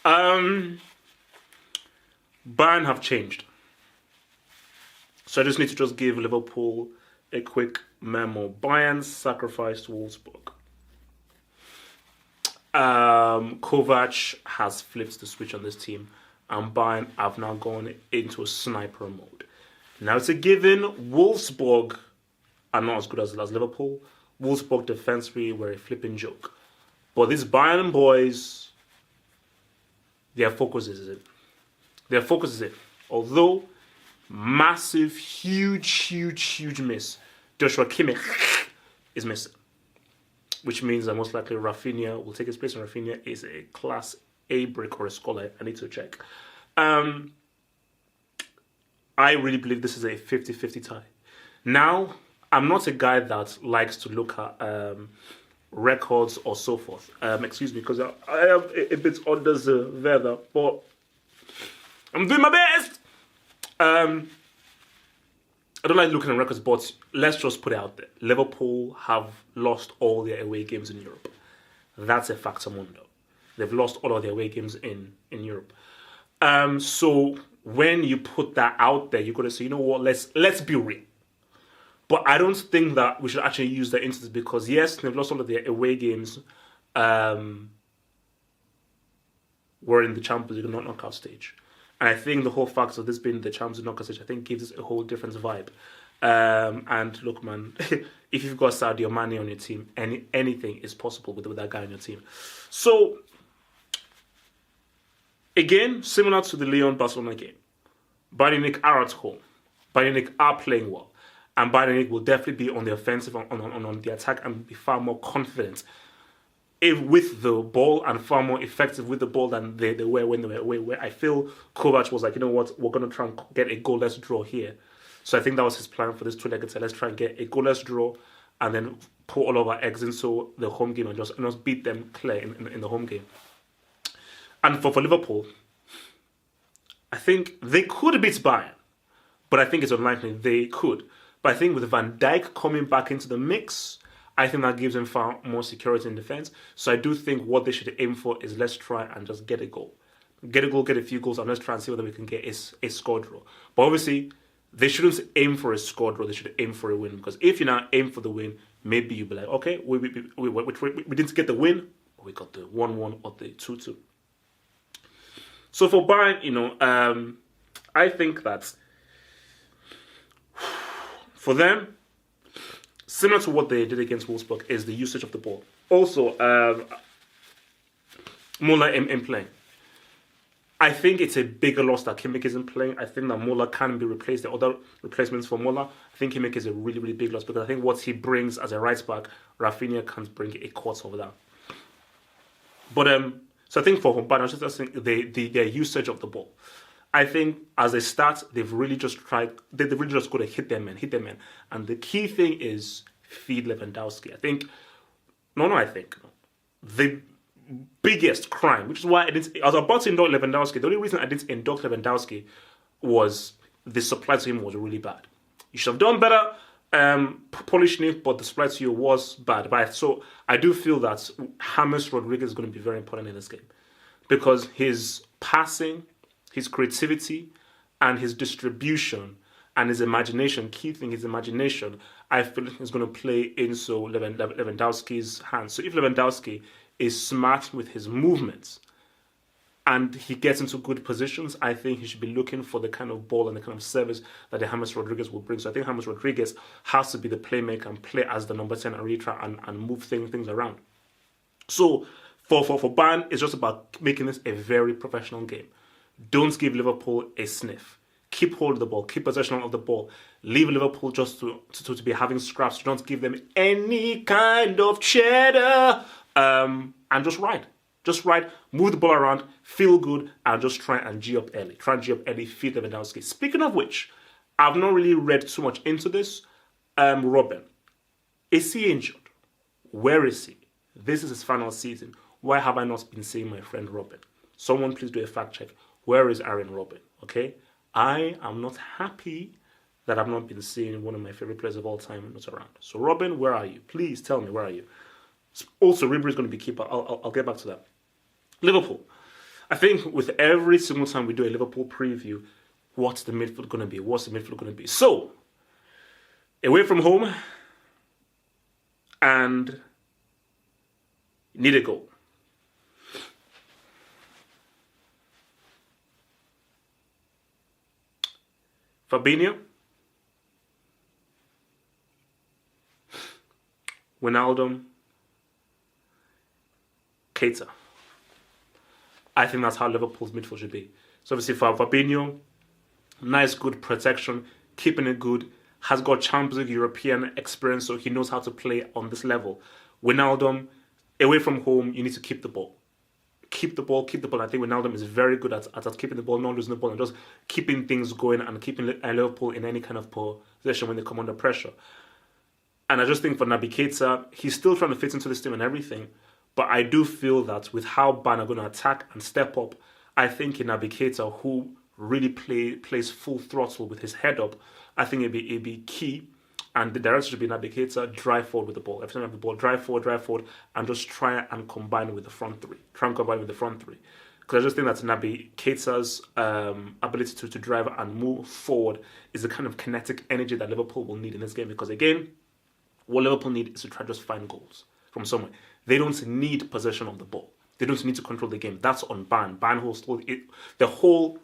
Bayern have changed. So I just need to just give Liverpool a quick memo. Bayern sacrificed Wolfsburg. Kovac has flipped the switch on this team, and Bayern have now gone into a sniper mode. Now it's a given, Wolfsburg are not as good as Liverpool. Wolfsburg defensively were a flipping joke. But these Bayern boys, their focus is it. Their focus is it. Although, massive, huge miss. Joshua Kimmich is missing. Which means that most likely Rafinha will take his place, and Rafinha is a class A brick or a scholar. I need to check. I really believe this is a 50-50 tie. Now, I'm not a guy that likes to look at records or so forth. Excuse me, because I am a bit under the weather, but I'm doing my best. I don't like looking at records, but let's just put it out there. Liverpool have lost all their away games in Europe. That's a factor mundo. They've lost all of their away games in Europe. So when you put that out there, you've got to say, you know what, let's be real. But I don't think that we should actually use that instance because, yes, they've lost all of their away games. Were in the Champions League knockout stage. And I think the whole fact of this being the Champions League knockout stage, I think gives us a whole different vibe. And look, man, if you've got Sadio Mane on your team, anything is possible with that guy on your team. So, again, similar to the Lyon-Barcelona game, Bayern Munich are at home. Bayern Munich are playing well. And Bayern Munich will definitely be on the offensive, on the attack, and be far more confident with the ball and far more effective with the ball than they were when they were away. Where I feel Kovac was like, you know what, we're going to try and get a goalless draw here. So I think that was his plan for this two-legged set. Let's try and get a goalless draw and then put all of our eggs into the home game and just beat them clear in the home game. And for Liverpool, I think they could beat Bayern, but I think it's unlikely they could. But I think with Van Dijk coming back into the mix, I think that gives them far more security in defense. So I do think what they should aim for is let's try and just get a goal. Get a goal, get a few goals, and let's try and see whether we can get a score draw. But obviously, they shouldn't aim for a score draw. They should aim for a win. Because if you now aim for the win, maybe you'll be like, okay, we didn't get the win, but we got the 1-1 or the 2-2. So for Bayern, I think that for them, similar to what they did against Wolfsburg, is the usage of the ball. Also, Muller in playing. I think it's a bigger loss that Kimmich isn't playing. I think that Muller can be replaced. The other replacements for Muller, I think Kimmich is a really, really big loss because I think what he brings as a right back, Rafinha can't bring a quarter of that. But so I think for Bayern, I just think their usage of the ball. I think as a start, they've really just tried. They've really just got to hit their men. And the key thing is feed Lewandowski. The biggest crime, which is why I was about to induct Lewandowski. The only reason I didn't induct Lewandowski was the supply to him was really bad. You should have done better polishing it, but the supply to you was bad. So I do feel that James Rodriguez is going to be very important in this game because his passing, his creativity, and his distribution and his imagination, key thing, his imagination, I feel is going to play into Lewandowski's hands. So if Lewandowski is smart with his movements and he gets into good positions, I think he should be looking for the kind of ball and the kind of service that the James Rodriguez will bring. So I think James Rodriguez has to be the playmaker and play as the number 10 and really try and move things around. So for Bayern, it's just about making this a very professional game. Don't give Liverpool a sniff. Keep hold of the ball. Keep possession of the ball. Leave Liverpool just to be having scraps. Don't give them any kind of cheddar. And just ride. Just ride. Move the ball around. Feel good. And just try and G up early. Try and G up early. Feed Lewandowski. Speaking of which, I've not really read too much into this. Robin. Is he injured? Where is he? This is his final season. Why have I not been seeing my friend Robin? Someone please do a fact check. Where is Aaron Robin? Okay? I am not happy that I've not been seeing one of my favorite players of all time not around. So Robin, where are you? Please tell me, where are you? Also, Ribery is going to be keeper. I'll get back to that. Liverpool. I think with every single time we do a Liverpool preview, what's the midfield going to be? What's the midfield going to be? So, away from home and need a goal. Fabinho, Wijnaldum, Keita. I think that's how Liverpool's midfield should be. So obviously for Fabinho, nice, good protection, keeping it good, has got Champions League European experience, so he knows how to play on this level. Wijnaldum, away from home, you need to keep the ball. Keep the ball. I think Wijnaldum is very good at keeping the ball, not losing the ball, and just keeping things going and keeping Liverpool in any kind of position when they come under pressure. And I just think for Naby Keita, he's still trying to fit into this team and everything, but I do feel that with how Bayern are going to attack and step up, I think in Naby Keita, who really plays full throttle with his head up, I think it'd be key. And the direction should be Naby Keita, drive forward with the ball. Every time you have the ball, drive forward, and just try and combine with the front three. Because I just think that Naby Keita's ability to drive and move forward is the kind of kinetic energy that Liverpool will need in this game. Because again, what Liverpool need is to try to just find goals from somewhere. They don't need possession of the ball. They don't need to control the game. That's on Bayern. Bayern holds the whole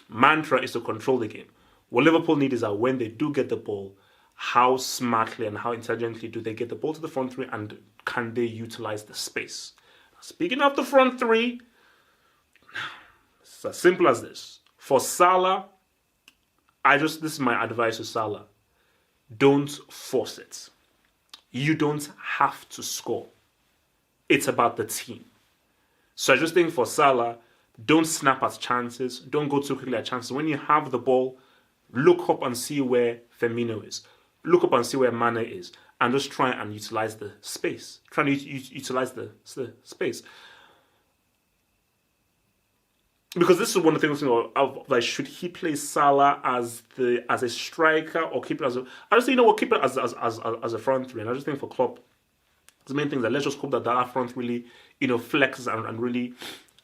mantra is to control the game. What Liverpool need is that when they do get the ball, how smartly and how intelligently do they get the ball to the front three, and can they utilize the space? Speaking of the front three, it's as simple as this. For Salah, this is my advice to Salah. Don't force it. You don't have to score. It's about the team. So I just think for Salah, don't snap at chances. Don't go too quickly at chances. When you have the ball, look up and see where Firmino is. Look up and see where Mane is. And just try and utilize the space. Try to utilize the space. Because this is one of the things of like, should he play Salah as a striker or keep it as a? I just think keep it as a front three. And I just think for Klopp, the main thing is that let's just hope that front really flexes and really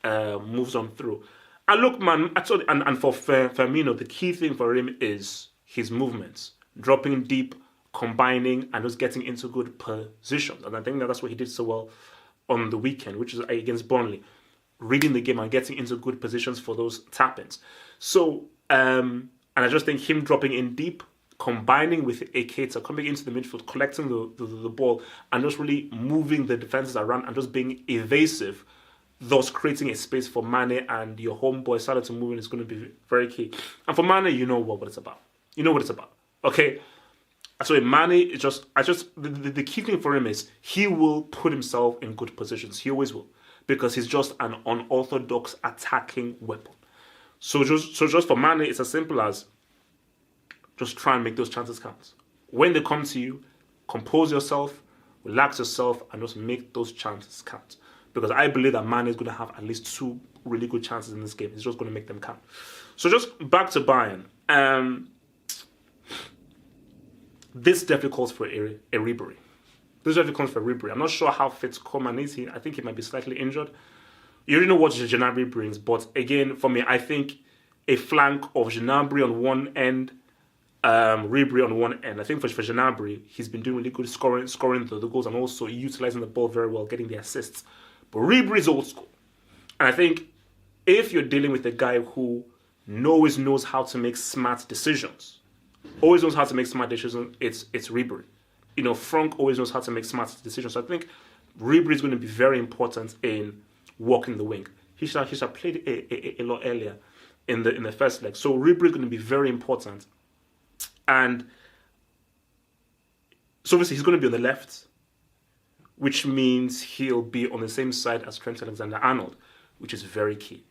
moves on through. And look, man, actually, and for Firmino, the key thing for him is his movements, dropping deep, combining, and just getting into good positions. And I think that's what he did so well on the weekend, which is against Burnley. Reading the game and getting into good positions for those tap-ins. So, and I just think him dropping in deep, combining with a Keita, coming into the midfield, collecting the ball, and just really moving the defenses around and just being evasive, thus creating a space for Mane and your homeboy Salah to move in is going to be very key. And for Mane, you know what it's about. You know what it's about. Okay? So Mane is the key thing for him is he will put himself in good positions. He always will. Because he's just an unorthodox attacking weapon. So just for Mane, it's as simple as just try and make those chances count. When they come to you, compose yourself, relax yourself, and just make those chances count. Because I believe that Mane is going to have at least 2 really good chances in this game. He's just going to make them count. So just back to Bayern. This definitely calls for a Ribery. This definitely comes for Ribery. I'm not sure how fit Coman is. I think he might be slightly injured. You already know what Gnabry brings, but again, for me, I think a flank of Gnabry on one end, Ribery on one end. I think for Gnabry, he's been doing really good scoring the goals and also utilizing the ball very well, getting the assists. But Ribery is old school. And I think if you're dealing with a guy who always knows how to make smart decisions, it's Ribery. Frank always knows how to make smart decisions. So I think Ribery is going to be very important in walking the wing. He should have played a lot earlier in the first leg. So Ribery is going to be very important. And so obviously he's going to be on the left, which means he'll be on the same side as Trent Alexander-Arnold, which is very key.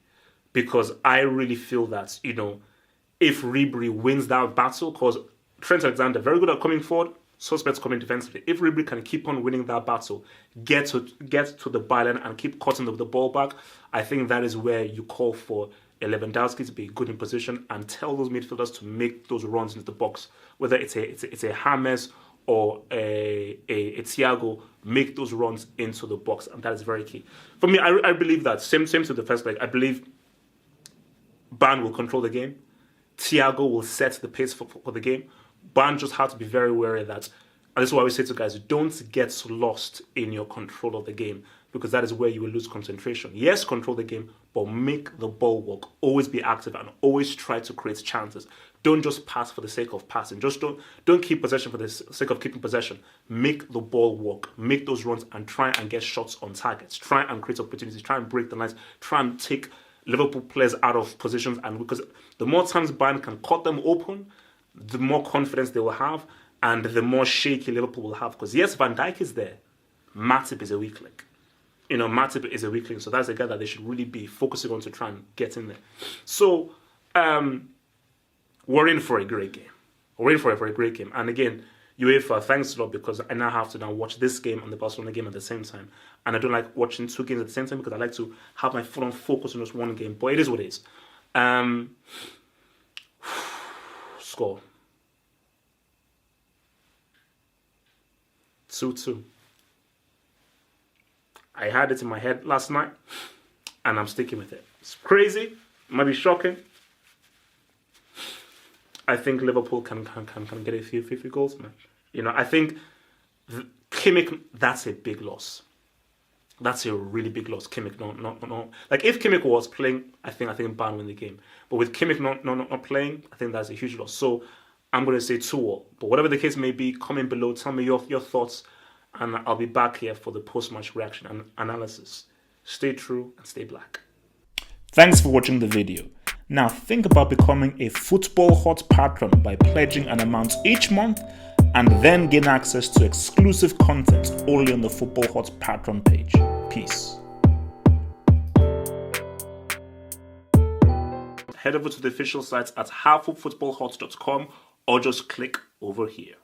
Because I really feel that, if Ribery wins that battle, because Trent Alexander, very good at coming forward, suspects coming defensively. If Ribery can keep on winning that battle, get to the byline and keep cutting the ball back, I think that is where you call for Lewandowski to be good in position and tell those midfielders to make those runs into the box. Whether it's a James or a Thiago, make those runs into the box, and that is very key. For me, I believe that, same to the first leg, I believe Bayern will control the game. Thiago will set the pace for the game. Bayern just have to be very wary of that. And this is why we say to guys, don't get lost in your control of the game, because that is where you will lose concentration. Yes, control the game, but make the ball work. Always be active and always try to create chances. Don't just pass for the sake of passing. Just don't keep possession for the sake of keeping possession. Make the ball work. Make those runs and try and get shots on targets. Try and create opportunities. Try and break the lines. Try and take Liverpool players out of positions. And because the more times Bayern can cut them open, the more confidence they will have and the more shaky Liverpool will have. Because yes, Van Dijk is there. Matip is a weak link. Matip is a weak link. So that's a guy that they should really be focusing on to try and get in there. So, we're in for a great game. We're in for a great game. And again, UEFA, thanks a lot, because I now have to now watch this game and the Barcelona game at the same time. And I don't like watching two games at the same time because I like to have my full on focus on just one game. But it is what it is. Score. 2-2. I had it in my head last night, and I'm sticking with it. It's crazy. It might be shocking. I think Liverpool can get a few goals, man. I think Kimmich, that's a big loss. That's a really big loss. Kimmich, no. Like if Kimmich was playing, I think Bayern win the game. But with Kimmich not playing, I think that's a huge loss. So I'm going to say 2-2. But whatever the case may be, comment below. Tell me your thoughts, and I'll be back here for the post-match reaction and analysis. Stay true and stay black. Thanks for watching the video. Now think about becoming a Football Hot patron by pledging an amount each month and then gain access to exclusive content only on the Football Hot Patron page. Peace. Head over to the official site at halffootballhot.com or just click over here.